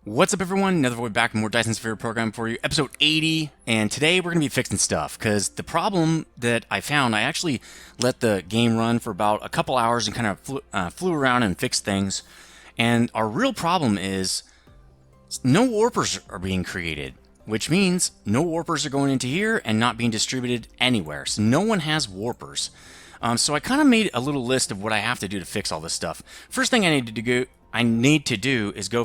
What's up, everyone? Another void back with more Dyson Sphere Program for you, episode 80, and today we're going to be fixing stuff, because the problem that I found, I actually let the game run for about a couple hours and kind of flew around and fixed things, and our real problem is no warpers are being created, which means no warpers are going into here and not being distributed anywhere, so no one has warpers. So I kind of made a little list of what I have to do to fix all this stuff. First thing I need to do is go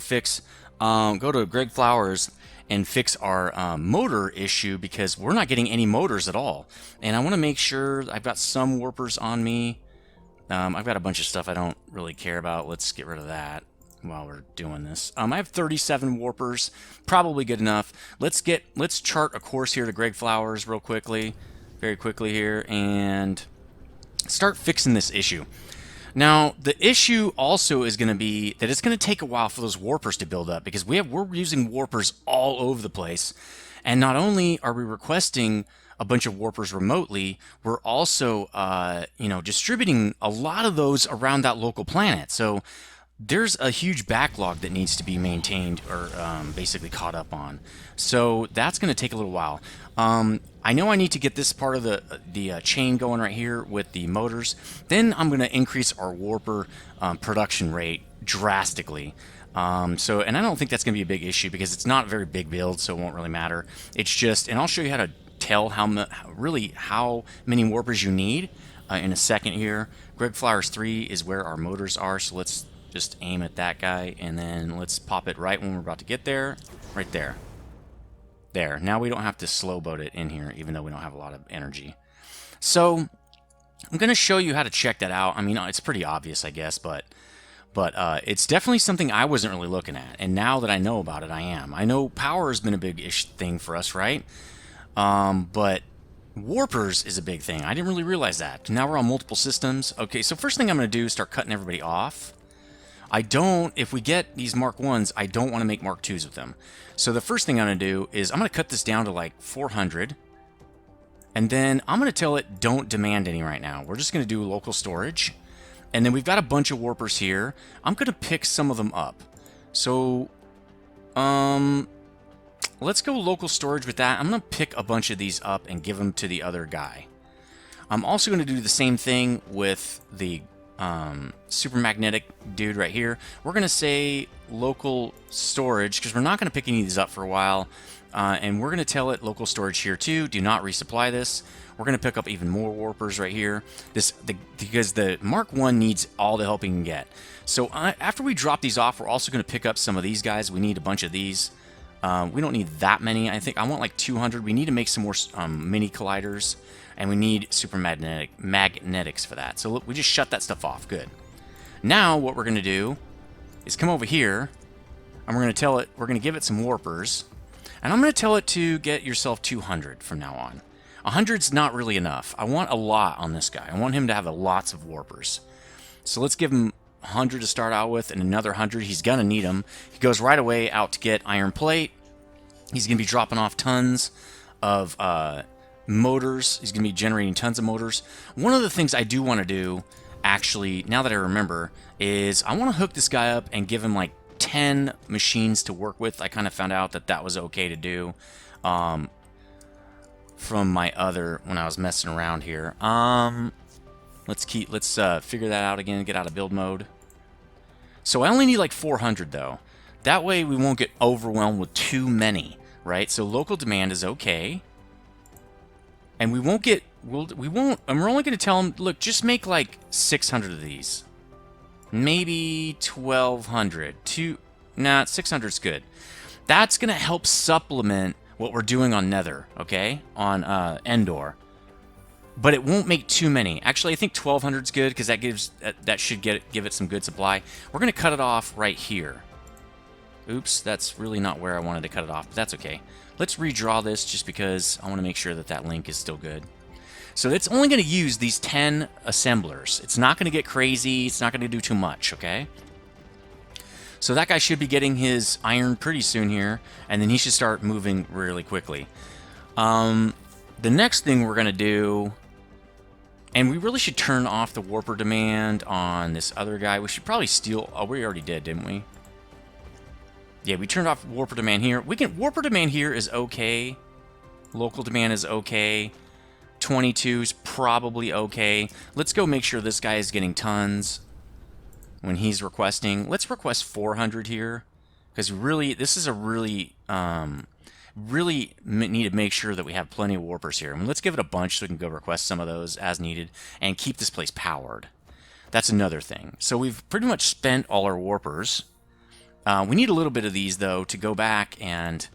to Greg Flowers and fix our motor issue, because we're not getting any motors at all. And I want to make sure I've got some warpers on me. I've got a bunch of stuff I don't really care about. Let's get rid of that while we're doing this. I have 37 warpers, probably good enough. Let's chart a course here to Greg Flowers very quickly here, and start fixing this issue. Now, the issue also is going to be that it's going to take a while for those warpers to build up, because we're using warpers all over the place. And not only are we requesting a bunch of warpers remotely, we're also distributing a lot of those around that local planet. So there's a huge backlog that needs to be maintained, or basically caught up on. So that's going to take a little while. I know I need to get this part of the chain going right here with the motors. Then I'm going to increase our warper production rate drastically. And I don't think that's going to be a big issue, because it's not a very big build, so it won't really matter. It's just, and I'll show you how to tell how many warpers you need in a second here. Greg Flowers 3 is where our motors are, so let's just aim at that guy, and then let's pop it right when we're about to get there. Right there. There. Now we don't have to slow boat it in here, even though we don't have a lot of energy. So I'm going to show you how to check that out. I mean, it's pretty obvious, I guess, but it's definitely something I wasn't really looking at, and now that I know about it, I am. I know power has been a big-ish thing for us, right? But warpers is a big thing. I didn't really realize that. Now we're on multiple systems. Okay, so first thing I'm going to do is start cutting everybody off. If we get these Mark 1s, I don't want to make Mark 2s with them. So the first thing I'm going to do is I'm going to cut this down to like 400. And then I'm going to tell it, don't demand any right now. We're just going to do local storage. And then we've got a bunch of warpers here. I'm going to pick some of them up. So, let's go local storage with that. I'm going to pick a bunch of these up and give them to the other guy. I'm also going to do the same thing with the super magnetic dude right here. We're going to say local storage, because we're not going to pick any of these up for a while. And we're going to tell it local storage here too. Do not resupply this. We're going to pick up even more warpers right here. Because the Mark 1 needs all the help he can get. So after we drop these off, we're also going to pick up some of these guys. We need a bunch of these. We don't need that many. I think I want like 200. We need to make some more mini colliders. And we need super magnetics for that. So look, we just shut that stuff off. Good. Now what we're going to do is come over here, and we're going to tell it, we're going to give it some warpers. And I'm going to tell it to get yourself 200 from now on. 100's not really enough. I want a lot on this guy. I want him to have lots of warpers. So let's give him 100 to start out with, and another 100. He's going to need them. He goes right away out to get iron plate. He's going to be dropping off tons of motors. He's going to be generating tons of motors. One of the things I do want to do, actually, now that I remember, is I want to hook this guy up and give him like 10 machines to work with. I kind of found out that that was okay to do from my other, when I was messing around here. Let's figure that out again, get out of build mode. So I only need like 400 though. That way we won't get overwhelmed with too many, right? So local demand is okay. And we won't, and we're only going to tell them, look, just make like 600 of these. Maybe 1,200. 600's good. That's going to help supplement what we're doing on Nether, okay? On Endor. But it won't make too many. Actually, I think 1,200's good, because that should give it some good supply. We're going to cut it off right here. Oops, that's really not where I wanted to cut it off, but that's okay. Let's redraw this just because I want to make sure that that link is still good. So it's only going to use these 10 assemblers. It's not going to get crazy. It's not going to do too much, okay? So that guy should be getting his iron pretty soon here, and then he should start moving really quickly. The next thing we're going to do, and we really should turn off the warper demand on this other guy. We should probably steal... Oh, we already did, didn't we? Yeah, we turned off warper demand here. We can warper demand here is okay. Local demand is okay. 22 is probably okay. Let's go make sure this guy is getting tons when he's requesting. Let's request 400 here, because really, this is a really, really need to make sure that we have plenty of warpers here. And let's give it a bunch so we can go request some of those as needed and keep this place powered. That's another thing. So we've pretty much spent all our warpers. We need a little bit of these, though, to go back and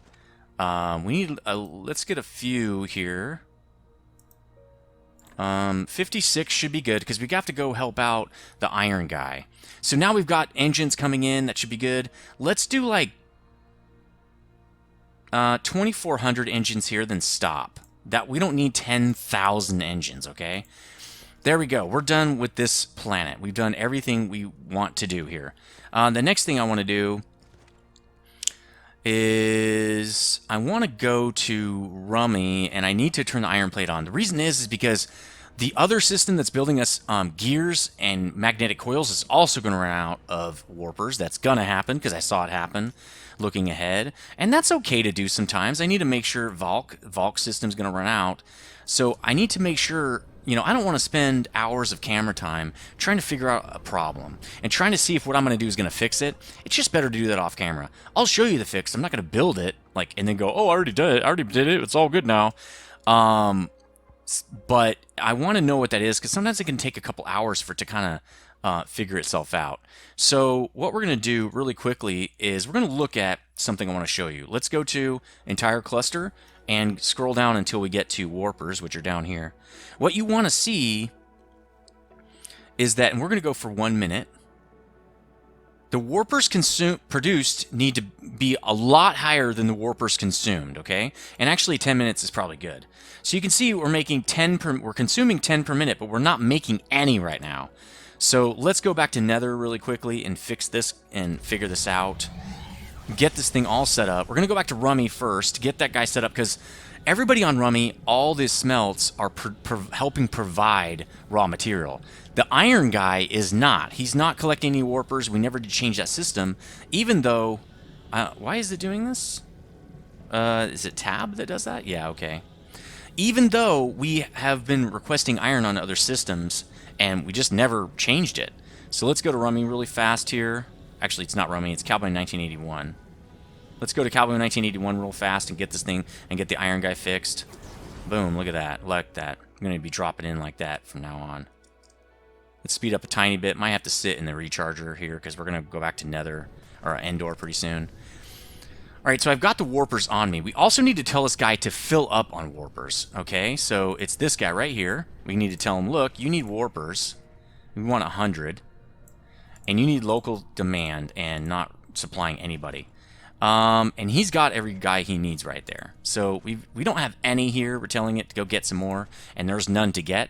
we need, let's get a few here. 56 should be good, because we have to go help out the iron guy. So now we've got engines coming in. That should be good. Let's do like 2,400 engines here, then stop. That we don't need 10,000 engines, okay? There we go. We're done with this planet. We've done everything we want to do here. The next thing I want to do is I want to go to Rummy, and I need to turn the iron plate on. The reason is because the other system that's building us gears and magnetic coils is also going to run out of warpers. That's going to happen, because I saw it happen looking ahead. And that's okay to do sometimes. I need to make sure Valk system's going to run out. So I need to make sure, you know, I don't want to spend hours of camera time trying to figure out a problem and trying to see if what I'm going to do is going to fix it. It's just better to do that off camera. I'll show you the fix. I'm not going to build it like and then go, oh, I already did it. I already did it. It's all good now. But I want to know what that is, because sometimes it can take a couple hours for it to kind of figure itself out. So what we're going to do really quickly is we're going to look at something I want to show you. Let's go to entire cluster and scroll down until we get to warpers, which are down here. What you want to see is that, and we're going to go for 1 minute, the warpers produced need to be a lot higher than the warpers consumed, okay? And actually 10 minutes is probably good. So you can see we're making 10 we're consuming 10 per minute, but we're not making any right now. So let's go back to Nether really quickly and fix this and figure this out. Get this thing all set up. We're going to go back to Rummy first, get that guy set up, because everybody on Rummy, all these smelts are helping provide raw material. The iron guy is not. He's not collecting any warpers. We never did change that system, even though... why is it doing this? Is it tab that does that? Yeah, okay. Even though we have been requesting iron on other systems, and we just never changed it. So let's go to Rummy really fast here. Actually, it's not Rummy, it's Cowboy 1981. Let's go to Cowboy 1981 real fast and get this thing and get the iron guy fixed. Boom, look at that. Like that. I'm going to be dropping in like that from now on. Let's speed up a tiny bit. Might have to sit in the recharger here, because we're going to go back to Nether, or Endor pretty soon. Alright, so I've got the warpers on me. We also need to tell this guy to fill up on warpers. Okay, so it's this guy right here. We need to tell him, look, you need warpers. We want 100. And you need local demand and not supplying anybody. And he's got every guy he needs right there. So we don't have any here. We're telling it to go get some more, and there's none to get.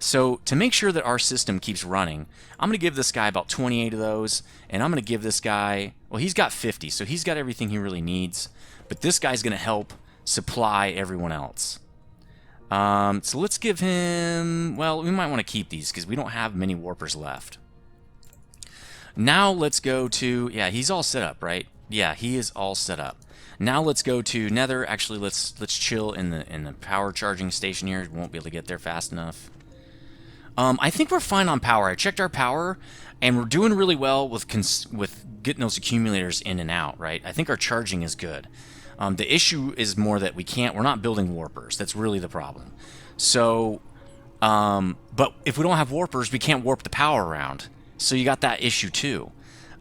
So to make sure that our system keeps running, I'm going to give this guy about 28 of those, and I'm going to give this guy, well, he's got 50, so he's got everything he really needs. But this guy's going to help supply everyone else. So let's give him, well, we might want to keep these because we don't have many warpers left. Now let's go to, yeah, he's all set up, right? Yeah, he is all set up. Now let's go to Nether. Actually, let's chill in the power charging station here. We won't be able to get there fast enough. I think we're fine on power. I checked our power, and we're doing really well with getting those accumulators in and out, right? I think our charging is good. The issue is more that we're not building warpers. That's really the problem. So, but if we don't have warpers, we can't warp the power around. So you got that issue too.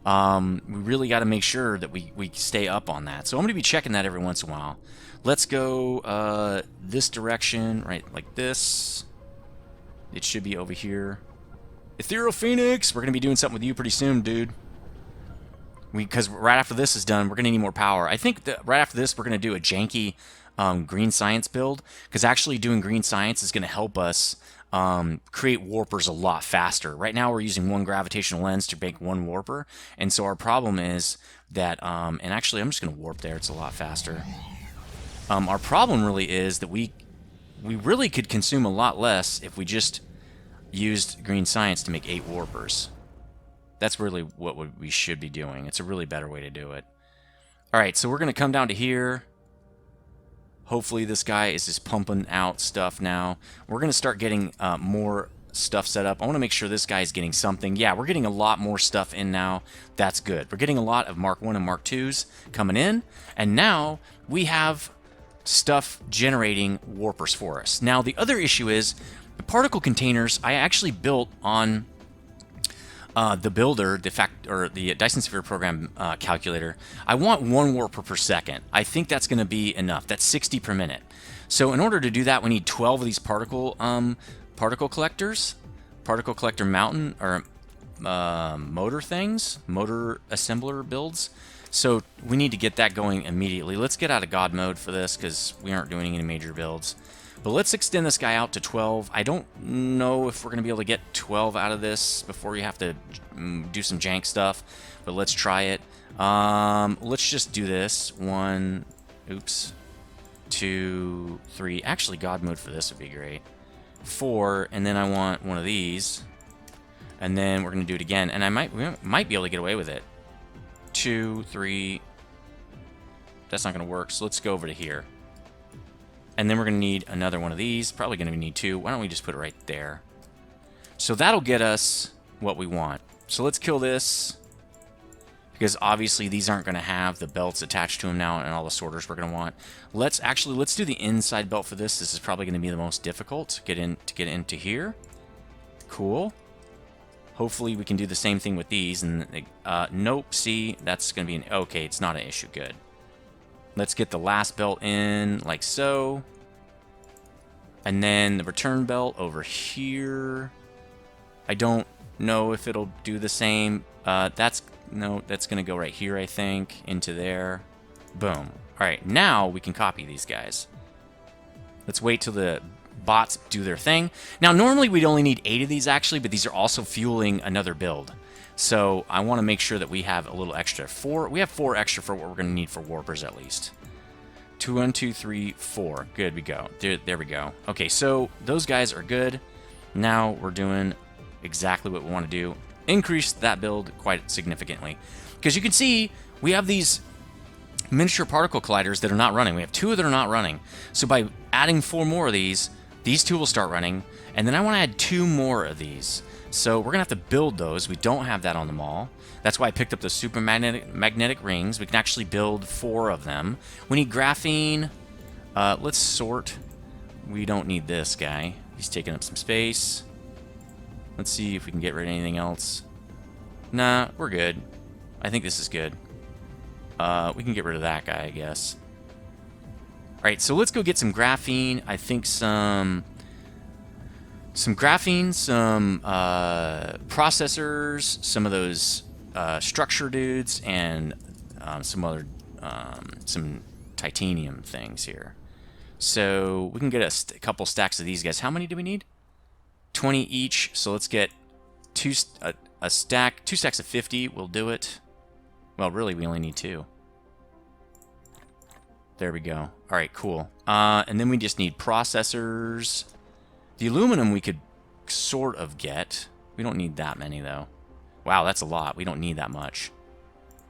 We really got to make sure that we stay up on that. So I'm going to be checking that every once in a while. Let's go this direction, right, like this. It should be over here. Ethereal Phoenix, we're going to be doing something with you pretty soon, dude. Because right after this is done, we're going to need more power. I think that right after this, we're going to do a janky green science build. Because actually doing green science is going to help us create warpers a lot faster. Right now, we're using one gravitational lens to make one warper. And so our problem is that, and actually, I'm just going to warp there. It's a lot faster. Our problem really is that we really could consume a lot less if we just used green science to make 8 warpers. That's really what we should be doing. It's a really better way to do it. All right, so we're going to come down to here. Hopefully this guy is just pumping out stuff now. We're going to start getting more stuff set up. I want to make sure this guy is getting something. Yeah, we're getting a lot more stuff in now. That's good. We're getting a lot of Mark 1 and Mark 2s coming in. And now we have stuff generating warpers for us. Now, the other issue is the particle containers I actually built on the builder, the Dyson Sphere Program calculator. I want 1 warper per second. I think that's going to be enough. That's 60 per minute. So in order to do that, we need 12 of these particle collectors, particle collector mountain or motor things, motor assembler builds. So we need to get that going immediately. Let's get out of God mode for this because we aren't doing any major builds. But let's extend this guy out to 12. I don't know if we're going to be able to get 12 out of this before we have to do some jank stuff. But let's try it. Let's just do this. 1, oops, 2, 3. Actually, God mode for this would be great. 4, and then I want one of these. And then we're going to do it again. And we might be able to get away with it. 2, 3. That's not going to work. So let's go over to here. And then we're going to need another one of these. Probably going to need 2. Why don't we just put it right there? So that'll get us what we want. So let's kill this. Because obviously these aren't going to have the belts attached to them now and all the sorters we're going to want. Let's do the inside belt for this. This is probably going to be the most difficult to get into here. Cool. Hopefully we can do the same thing with these. And nope, see, that's going to be an... Okay, it's not an issue. Good. Let's get the last belt in, like so. And then the return belt over here. I don't know if it'll do the same. That's going to go right here, I think, into there. Boom. All right, now we can copy these guys. Let's wait till the bots do their thing. Now, normally we'd only need 8 of these, actually, but these are also fueling another build. So I want to make sure that we have a little extra. We have 4 extra for what we're going to need for warpers at least. 2, 1, 2, 3, 4. Good, we go. There we go. Okay, so those guys are good. Now we're doing exactly what we want to do. Increase that build quite significantly. Because you can see we have these miniature particle colliders that are not running. We have 2 that are not running. So by adding 4 more of these 2 will start running. And then I want to add 2 more of these. So we're going to have to build those. We don't have that on the mall. That's why I picked up the super magnetic rings. We can actually build 4 of them. We need graphene. Let's sort. We don't need this guy. He's taking up some space. Let's see if we can get rid of anything else. Nah, we're good. I think this is good. We can get rid of that guy, I guess. All right, so let's go get some graphene. I think some graphene, some processors, some of those structure dudes, and some other some titanium things here. So we can get a couple stacks of these guys. How many do we need? 20 each. So let's get two stacks of 50. We'll do it. Well, really, we only need 2. There we go. All right, cool. And then we just need processors. The aluminum we could sort of get. We don't need that many, though. Wow, that's a lot. We don't need that much.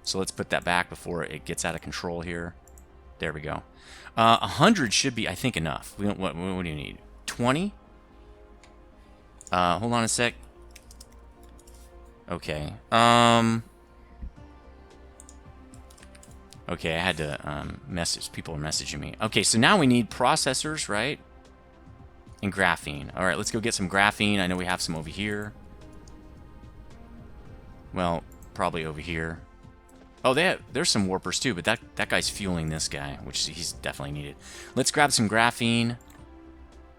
So let's put that back before it gets out of control here. There we go. 100 should be, I think, enough. What do you need? 20? Hold on a sec. Okay. Okay, I had to message. People are messaging me. Okay, so now we need processors, right? And graphene. All right, let's go get some graphene. I know we have some over here. Well, probably over here. Oh, there's some warpers too, but that guy's fueling this guy, which he's definitely needed. Let's grab some graphene.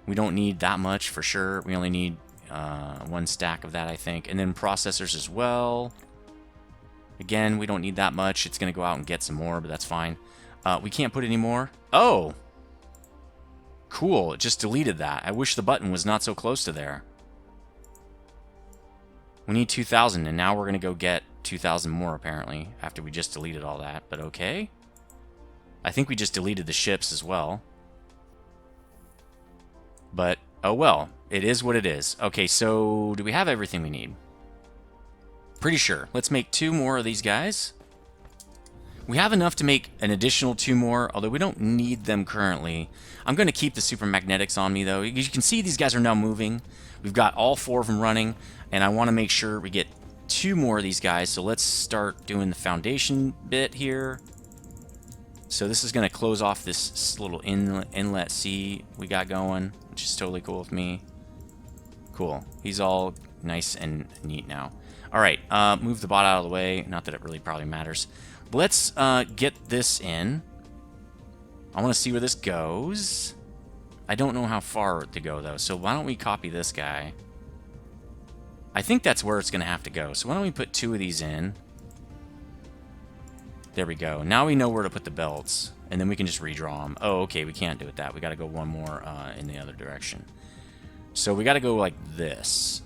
We don't need that much for sure. We only need 1 stack of that, I think. And then processors as well. Again, we don't need that much. It's going to go out and get some more, but that's fine. We can't put any more. Oh! Cool, it just deleted that. I wish the button was not so close to there. We need 2,000, and now we're going to go get 2,000 more, apparently, after we just deleted all that. But okay. I think we just deleted the ships as well. But, oh well. It is what it is. Okay, so do we have everything we need? Pretty sure. Let's make 2 more of these guys. We have enough to make an additional 2 more, although we don't need them currently. I'm going to keep the super magnetics on me, though. You can see these guys are now moving. We've got all 4 of them running, and I want to make sure we get 2 more of these guys. So let's start doing the foundation bit here. So this is going to close off this little inlet C we got going, which is totally cool with me. Cool. He's all nice and neat now. All right, move the bot out of the way. Not that it really probably matters. Let's get this in. I want to see where this goes. I don't know how far to go, though, so why don't we copy this guy? I think that's where it's going to have to go, so why don't we put 2 of these in? There we go. Now we know where to put the belts, and then we can just redraw them. Oh, okay, we can't do it that. We got to go 1 more in the other direction. So we got to go like this.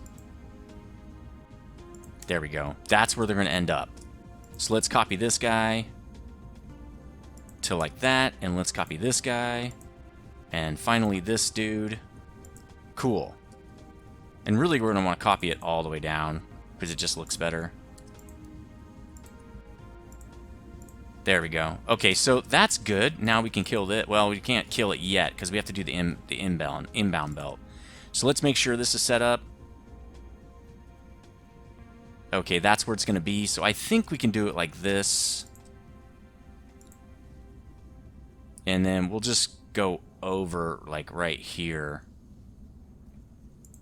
There we go. That's where they're going to end up. So let's copy this guy to like that, and let's copy this guy, and finally this dude. Cool. And really we're going to want to copy it all the way down because it just looks better. There we go. Okay, so that's good. Now we can kill it. Well, we can't kill it yet because we have to do the inbound belt. So let's make sure this is set up. Okay, that's where it's going to be. So I think we can do it like this. And then we'll just go over like right here,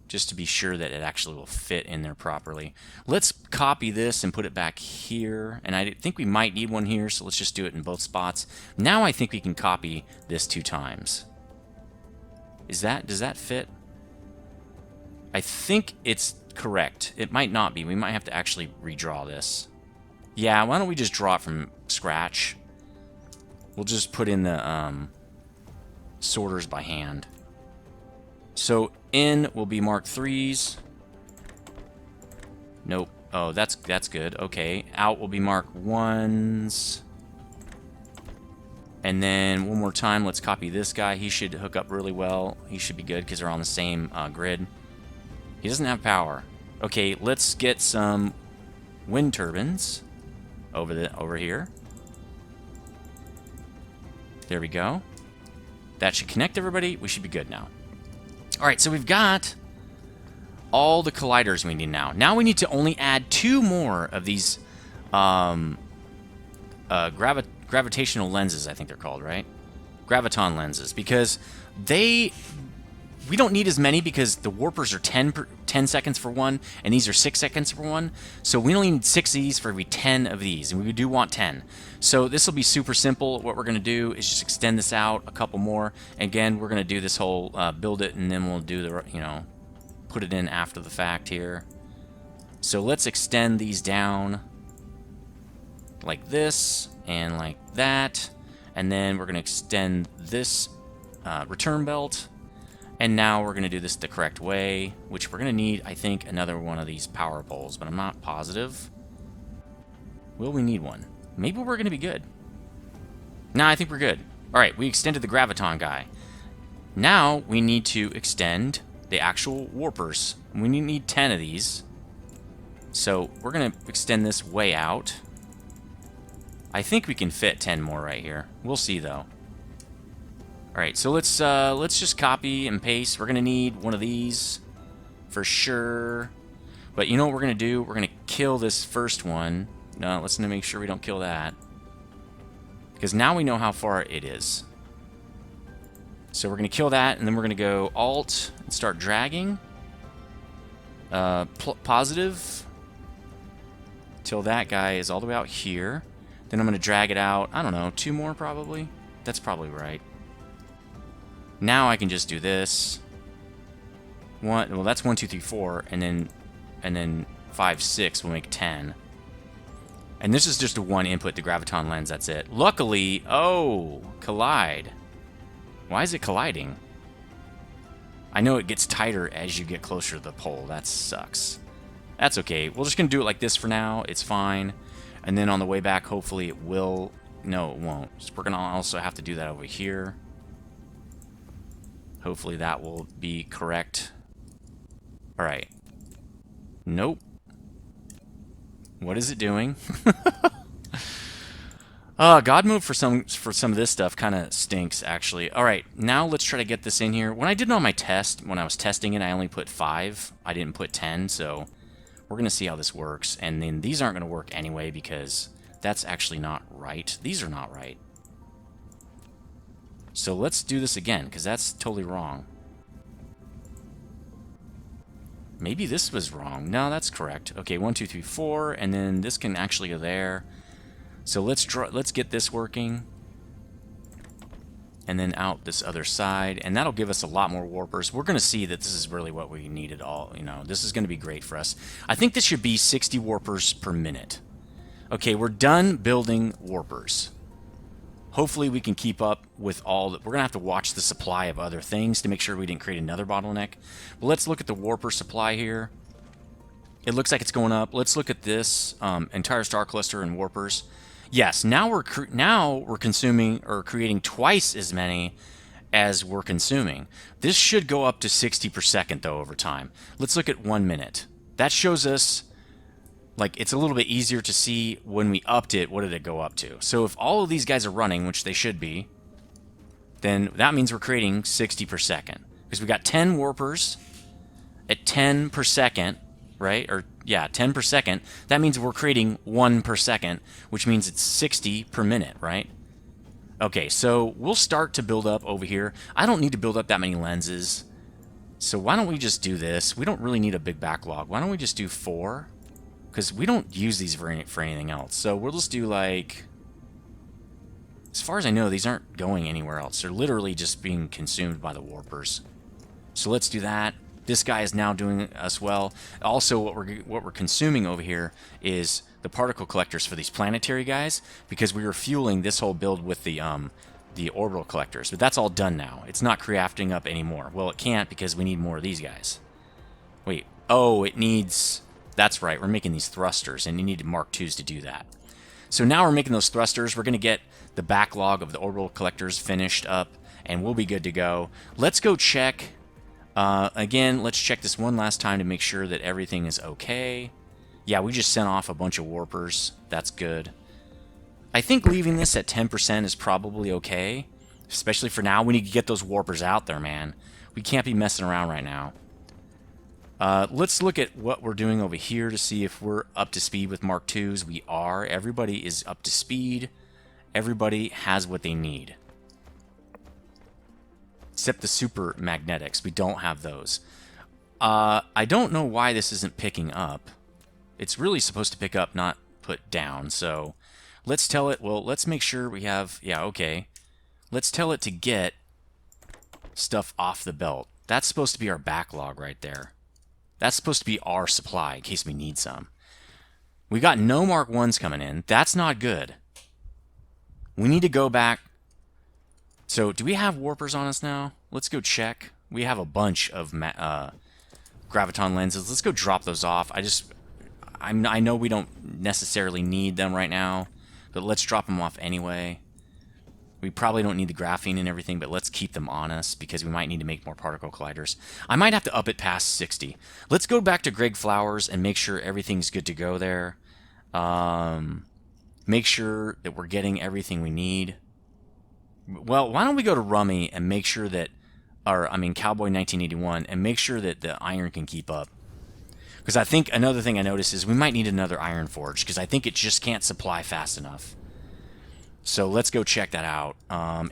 just to be sure that it actually will fit in there properly. Let's copy this and put it back here. And I think we might need one here, so let's just do it in both spots. Now I think we can copy this 2 times. Does that fit? I think it's correct. It might not be. We might have to actually redraw this. Yeah, why don't we just draw it from scratch? We'll just put in the sorters by hand. So in will be mark 3s. Nope. Oh, that's good. Okay. Out will be mark 1s. And then one more time, let's copy this guy. He should hook up really well. He should be good because they're on the same grid. He doesn't have power. Okay, let's get some wind turbines over here. There we go. That should connect everybody. We should be good now. All right, so we've got all the colliders we need now. Now we need to only add 2 more of these gravitational lenses, I think they're called, right? Graviton lenses, because we don't need as many because the warpers are 10 seconds for one, and these are 6 seconds for one. So we only need 6 of these for every 10 of these, and we do want 10. So this will be super simple. What we're going to do is just extend this out a couple more. Again, we're going to do this whole build it, and then we'll do the, put it in after the fact here. So let's extend these down like this and like that, and then we're going to extend this return belt. And now we're going to do this the correct way, which we're going to need, I think, another one of these power poles, but I'm not positive. Will we need one? Maybe we're going to be good. No, I think we're good. All right, we extended the graviton guy. Now we need to extend the actual warpers. We need 10 of these. So we're going to extend this way out. I think we can fit 10 more right here. We'll see, though. All right, so let's just copy and paste. We're gonna need one of these for sure. But you know what we're gonna do? We're gonna kill this first one. No, let's make sure we don't kill that, because now we know how far it is. So we're gonna kill that, and then we're gonna go Alt and start dragging. Positive till that guy is all the way out here. Then I'm gonna drag it out. I don't know, 2 more probably. That's probably right. Now I can just do this. Well, that's 1, 2, 3, 4, and then 5, 6 will make 10. And this is just a 1 input, the graviton lens. That's it. Luckily, oh, collide. Why is it colliding? I know it gets tighter as you get closer to the pole. That sucks. That's okay. We're just gonna do it like this for now. It's fine. And then on the way back, hopefully it will. No, it won't. We're gonna also have to do that over here. Hopefully that will be correct. All right. Nope. What is it doing? God mode for some of this stuff kind of stinks, actually. All right, now let's try to get this in here. When I did it on my test, when I was testing it, I only put 5. I didn't put 10, so we're going to see how this works. And then these aren't going to work anyway because that's actually not right. These are not right. So let's do this again because that's totally wrong. Maybe this was wrong. No, that's correct. Okay, 1, 2, 3, 4, and then this can actually go there. So let's get this working, and then out this other side, and that'll give us a lot more warpers. We're going to see that this is really what we needed all. You know, this is going to be great for us. I think this should be 60 warpers per minute. Okay, we're done building warpers. Hopefully we can keep up with all that. We're going to have to watch the supply of other things to make sure we didn't create another bottleneck. But let's look at the warper supply here. It looks like it's going up. Let's look at this entire star cluster and warpers. Yes, now we're consuming or creating twice as many as we're consuming. This should go up to 60 per second though over time. Let's look at 1 minute. That shows us, like, it's a little bit easier to see when we upped it, what did it go up to. So if all of these guys are running, which they should be, then that means we're creating 60 per second. Because we got 10 warpers at 10 per second, right? Or yeah, 10 per second. That means we're creating 1 per second, which means it's 60 per minute, right? Okay, so we'll start to build up over here. I don't need to build up that many lenses. So why don't we just do this? We don't really need a big backlog. Why don't we just do 4? Because we don't use these for anything else. So we'll just do, like, as far as I know, these aren't going anywhere else. They're literally just being consumed by the warpers. So let's do that. This guy is now doing us well. Also, what we're consuming over here is the particle collectors for these planetary guys, because we were fueling this whole build with the orbital collectors. But that's all done now. It's not crafting up anymore. Well, it can't because we need more of these guys. Wait. Oh, it needs... That's right. We're making these thrusters, and you need Mark IIs to do that. So now we're making those thrusters. We're going to get the backlog of the orbital collectors finished up, and we'll be good to go. Let's go check... again, let's check this one last time to make sure that everything is okay. Yeah, we just sent off a bunch of warpers. That's good. I think leaving this at 10% is probably okay. Especially for now. We need to get those warpers out there, man. We can't be messing around right now. Let's look at what we're doing over here to see if we're up to speed with Mark IIs. We are. Everybody is up to speed. Everybody has what they need. Except the super magnetics. We don't have those. I don't know why this isn't picking up. It's really supposed to pick up, not put down. So let's tell it, well, let's make sure we have, yeah, okay. Let's tell it to get stuff off the belt. That's supposed to be our backlog right there. That's supposed to be our supply in case we need some. We got no Mark Is coming in. That's not good. We need to go back. So, do we have warpers on us now? Let's go check. We have a bunch of graviton lenses. Let's go drop those off. I know we don't necessarily need them right now, but let's drop them off anyway. We probably don't need the graphene and everything, but let's keep them on us because we might need to make more particle colliders. I might have to up it past 60. Let's go back to Greg Flowers and make sure everything's good to go there. Make sure that we're getting everything we need. Well, why don't we go to Rummy and make sure that, Cowboy 1981, and make sure that the iron can keep up. Because I think another thing I noticed is we might need another iron forge, because I think it just can't supply fast enough. So let's go check that out.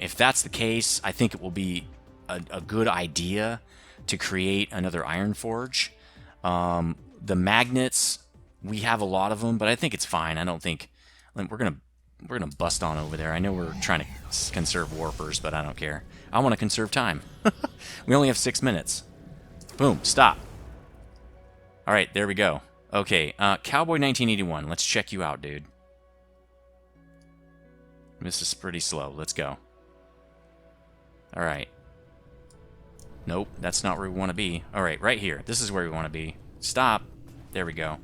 If that's the case, I think it will be a good idea to create another iron forge. The magnets, we have a lot of them, but I think it's fine. I don't think... We're gonna bust on over there. I know we're trying to conserve warpers, but I don't care. I want to conserve time. We only have 6 minutes. Boom, stop. All right, there we go. Okay, Cowboy 1981. Let's check you out, dude. This is pretty slow. Let's go. All right. Nope, that's not where we want to be. All right, right here. This is where we want to be. Stop. There we go.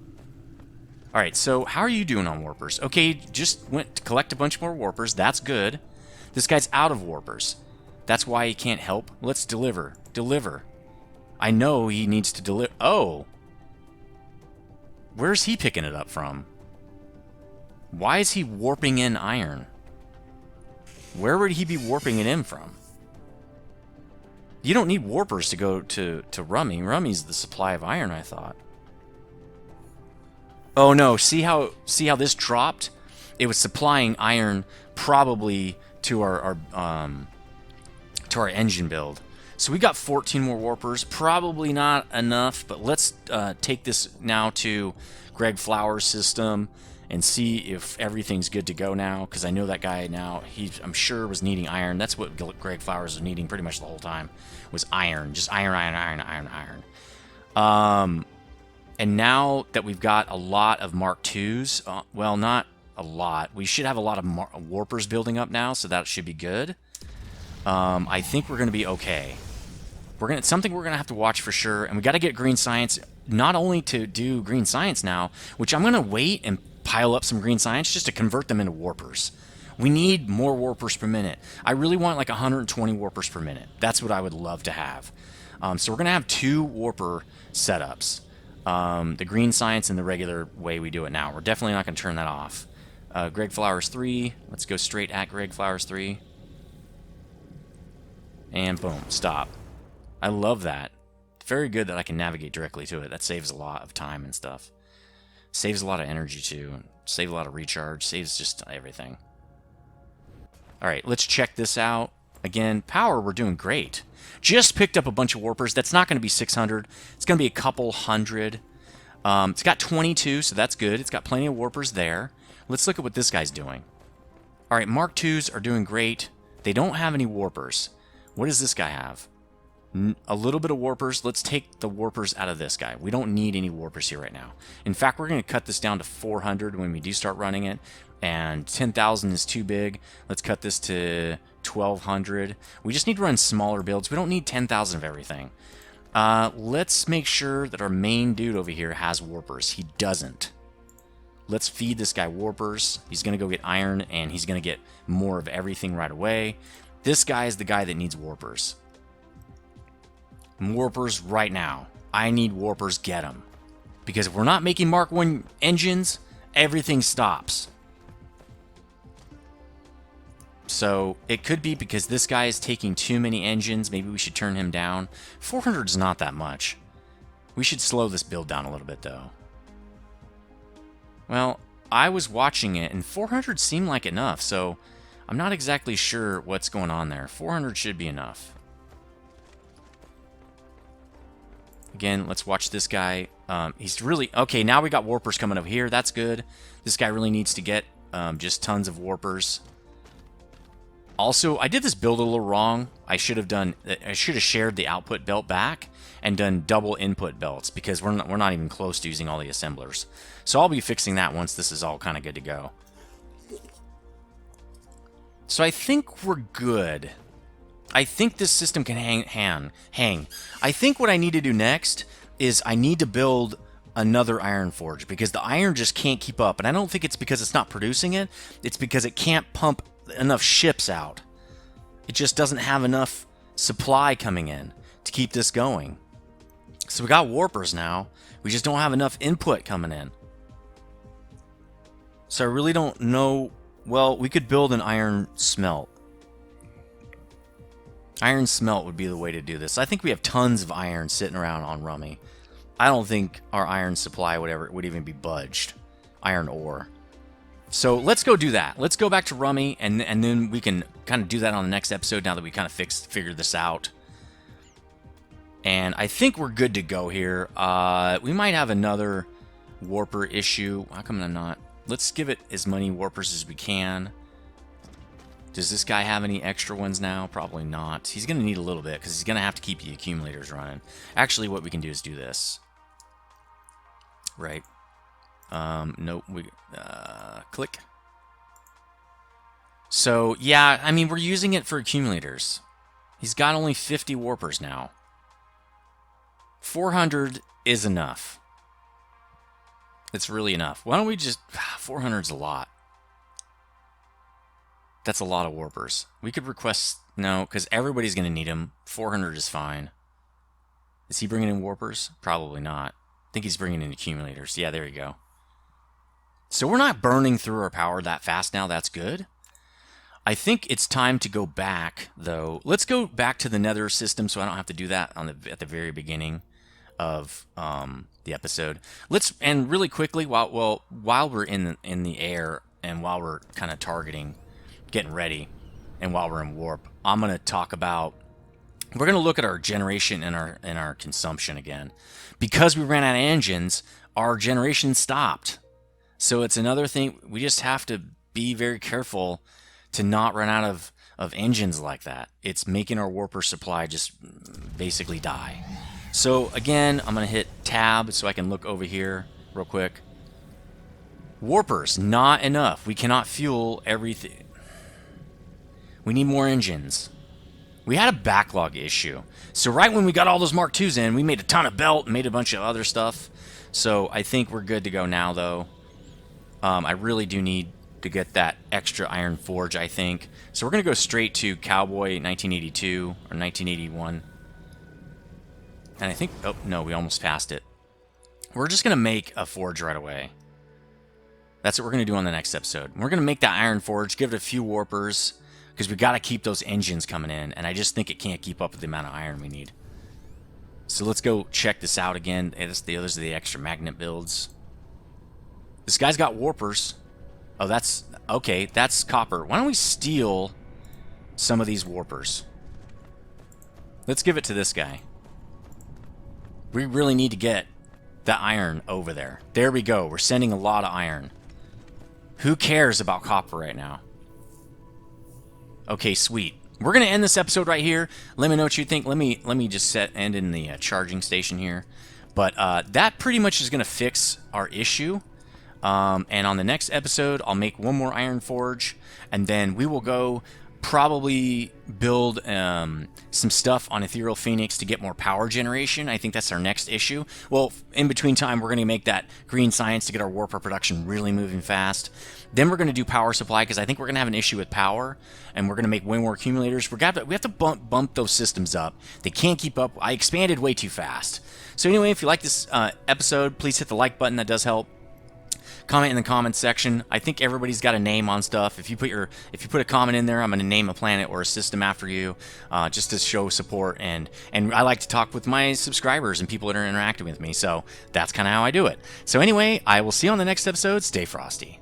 All right, so how are you doing on warpers? Okay, just went to collect a bunch more warpers. That's good. This guy's out of warpers. That's why he can't help. Let's deliver. Deliver. I know he needs to deliver. Oh. Where's he picking it up from? Why is he warping in iron? Where would he be warping it in from? You don't need warpers to go to Rummy. Rummy's the supply of iron, I thought. Oh no, see how this dropped? It was supplying iron probably to our engine build. So we got 14 more warpers. Probably not enough, but let's take this now to Greg Flowers' system and see if everything's good to go now, because I know that guy now, I'm sure was needing iron. That's what Greg Flowers was needing pretty much the whole time, was iron. Just iron. And now that we've got a lot of Mark IIs, well, not a lot. We should have a lot of warpers building up now, so that should be good. I think we're going to be okay. It's something we're going to have to watch for sure, and we got to get green science, not only to do green science now, which I'm going to wait and pile up some green science just to convert them into warpers. We need more warpers per minute. I really want like 120 warpers per minute. That's what I would love to have. So we're going to have 2 warper setups. The green science and the regular way we do it now. We're definitely not going to turn that off. Greg Flowers 3. Let's go straight at Greg Flowers 3. And boom, stop. I love that. Very good that I can navigate directly to it. That saves a lot of time and stuff. Saves a lot of energy too. Saves a lot of recharge. Saves just everything. Alright, let's check this out. Again, power, we're doing great. Just picked up a bunch of warpers. That's not going to be 600. It's going to be a couple hundred. It's got 22, so that's good. It's got plenty of warpers there. Let's look at what this guy's doing. Alright, Mark IIs are doing great. They don't have any warpers. What does this guy have? A little bit of warpers. Let's take the warpers out of this guy. We don't need any warpers here right now. In fact, we're going to cut this down to 400 when we do start running it. And 10,000 is too big. Let's cut this to 1,200. We just need to run smaller builds. We don't need 10,000 of everything. Let's make sure that our main dude over here has warpers. He doesn't. Let's feed this guy warpers. He's going to go get iron, and he's going to get more of everything right away. This guy is the guy that needs warpers. Warpers right now. I need warpers, get them. Because if we're not making Mark I engines, everything stops. So it could be because this guy is taking too many engines. Maybe we should turn him down. 400 is not that much. We should slow this build down a little bit, though. Well, I was watching it, and 400 seemed like enough, so I'm not exactly sure what's going on there. 400 should be enough. Again, let's watch this guy. He's really... Okay, now we got warpers coming over here. That's good. This guy really needs to get just tons of warpers. Also, I did this build a little wrong. I should have shared the output belt back and done double input belts because we're not even close to using all the assemblers. So I'll be fixing that once this is all kind of good to go. So I think we're good. I think this system can hang. I think what I need to do next is I need to build another iron forge because the iron just can't keep up. And I don't think it's because it's not producing it. It's because it can't pump enough ships out. It just doesn't have enough supply coming in to keep this going. So we got warpers now. We just don't have enough input coming in. So I really don't know. Well, we could build an iron smelt. Iron smelt would be the way to do this. I think we have tons of iron sitting around on Rummy. I don't think our iron supply would even be budged. Iron ore. So let's go do that. Let's go back to Rummy, and then we can kind of do that on the next episode now that we kind of figured this out. And I think we're good to go here. We might have another warper issue. How come I'm not? Let's give it as many warpers as we can. Does this guy have any extra ones now? Probably not. He's going to need a little bit because he's going to have to keep the accumulators running. Actually, what we can do is do this. Right. Nope. Click. So, yeah, I mean, we're using it for accumulators. He's got only 50 warpers now. 400 is enough. It's really enough. Why don't we just... 400 is a lot. That's a lot of warpers. We could request... No, because everybody's going to need them. 400 is fine. Is he bringing in warpers? Probably not. I think he's bringing in accumulators. Yeah, there you go. So we're not burning through our power that fast now. That's good. I think it's time to go back, though. Let's go back to the Nether system so I don't have to do that at the very beginning of the episode. And really quickly, while we're in the air and while we're kind of targeting, getting ready, and while we're in warp, I'm going to talk about. We're going to look at our generation and our consumption again. Because we ran out of engines, our generation stopped. So it's another thing. We just have to be very careful to not run out of engines like that. It's making our warper supply just basically die. So again, I'm going to hit tab so I can look over here real quick. Warpers, not enough. We cannot fuel everything. We need more engines. We had a backlog issue. So right when we got all those Mark IIs in, we made a ton of belt, made a bunch of other stuff. So I think we're good to go now, though. I really do need to get that extra iron forge, I think. So we're going to go straight to Cowboy 1982 or 1981. And I think, oh, no, we almost passed it. We're just going to make a forge right away. That's what we're going to do on the next episode. We're going to make that iron forge, give it a few warpers, because we got to keep those engines coming in, and I just think it can't keep up with the amount of iron we need. So let's go check this out again. Those are the extra magnet builds. This guy's got warpers. Oh, that's... Okay, that's copper. Why don't we steal some of these warpers? Let's give it to this guy. We really need to get the iron over there. There we go. We're sending a lot of iron. Who cares about copper right now? Okay, sweet. We're going to end this episode right here. Let me know what you think. Let me just end in the charging station here. But that pretty much is going to fix our issue. And on the next episode, I'll make one more iron forge, and then we will go probably build some stuff on Ethereal Phoenix to get more power generation. I think that's our next issue. Well, in between time, we're going to make that green science to get our warper production really moving fast. Then we're going to do power supply, because I think we're going to have an issue with power, and we're going to make way more accumulators. We have to bump those systems up. They can't keep up. I expanded way too fast. So anyway, if you like this episode, please hit the like button. That does help. Comment in the comments section. I think everybody's got a name on stuff. If you put a comment in there, I'm going to name a planet or a system after you, just to show support. And I like to talk with my subscribers and people that are interacting with me. So that's kind of how I do it. So anyway, I will see you on the next episode. Stay frosty.